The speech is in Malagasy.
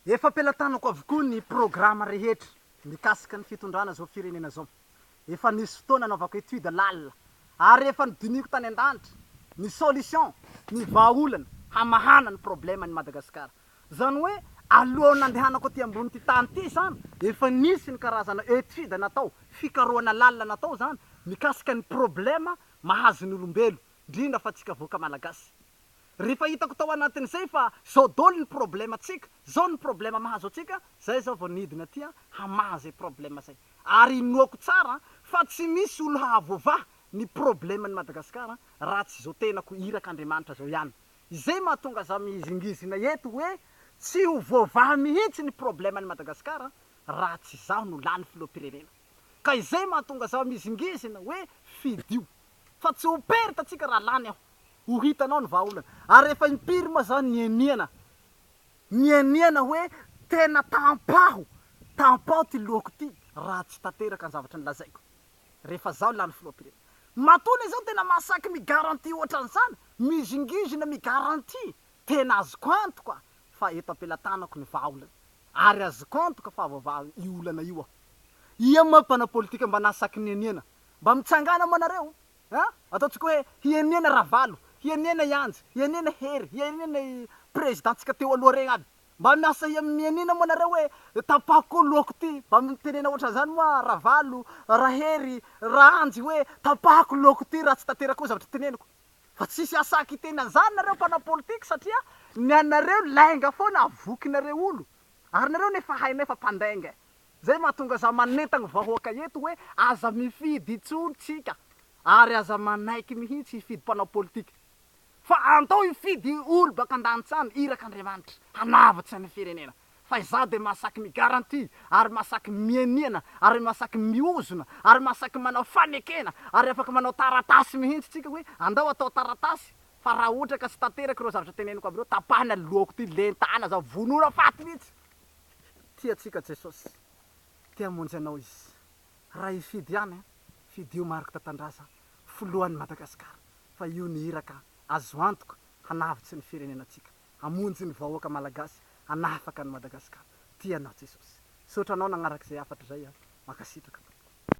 Efa ampelantanako avokoa ny programme rehetra mikasika ny fitondrana zao firenena zao. Efa nisy fotoana anaovako étude lalina ary efa nodiniko tany an-danitra ny solution, ny vahaolana hamahana ny problème ny Madagasikara. Zany hoe alohan'ny andehanako aty ambony ty tany ty zany, efa nisy ny karazana étude natao, fikarohana lalina natao zany mikasika ny problème mahazo ny olombelo, indrindra fa tsika voaka malagasy. Rehefa hitako tao anatin'izay fa zao dôly ny problème atsika, zao ny problème mahazo atsika, zay zao vao nidina aty hamaha zay problème zay. Ary inoako tsara fa tsy misy olo mahavoavaha ny problème ny Madagasikara raha tsy zao tenako irak'Andriamanitra zao ihany. Izay mahatonga za mizingizina eto hoe tsy ho voavaha mihitsy ny problème ny Madagasikara raha tsy zaho no lany filoham-pirenena. Ka izay mahatonga za mizingizina hoe fidio, fa tsy ho perta atsika raha lany aho. Ho hitanao ny vahaolana. Ary efa impiry moa zany nieniana hoe tena tampaho ty lohako ty raha tsy tanteraka ny zavatra nilazaiko. Rehefa zaho lany filoham-pirenena. Matony zao tena masaky migaranty ohatran'izany, mizingizina migaranty, tena azoko antoka fa eto ampelantanako ny vahaolana. Ary azoko antoka fa vaovao io olana io aho. Ia moa mpana politika mba nasaky nieniana, mba mitsangana moa nareo, ataontsika hoe hieniana ravalo, hieniana ianjy, hieniana hery, hieniana présidentsika teo aloha regny aby. Mba miasa mienina moa nareo hoe tapako lohako ty, mba mitenena ohatran'izany moa ravalo, rahery, rahanjy hoe tapako lohako ty raha tsy tanterako zavatra teneniko. Fa tsisy asaky tenan'izany nareo mpana politika satria ny anareo lainga foana avokinareo olo. Ary nareo nefa hainay fa mpandainga. Zay mahatonga za manetagny vahoaka eto hoe aza mifidy itsolo tsika, ary aza manaiky mihitsy hifidy mpanao politika. Fa antao hifidy olo baka an-danitsany irak'Andriamanitra hanavatsy ny firenena. Fa iza de masaky migaranty, ary masaky mieniana, ary masaky miozona, ary masaky manao fanekena, ary afaka manao taratasy mihitsy tsika hoe andao atao taratasy. Fa raha ohatra ka tsy tanteraky reo zavatra teneniko amireo, tapahana lohako ty lentana za vonora faty mihitsy. Tia tsika Jesosy, tia monjy anao izy. Raha hifidy ihany, fidio Marc Tatandraza, foloan'ny Madagasikara. Fa io ny iraka azo antoka hanavitsy ny firenenatsika, hamonjy ny vahoaka malagasy, hanafaka ny Madagasikara. Tia anao Jesosy. Sotranao nagnaraky zay afatra zay, makasitraka.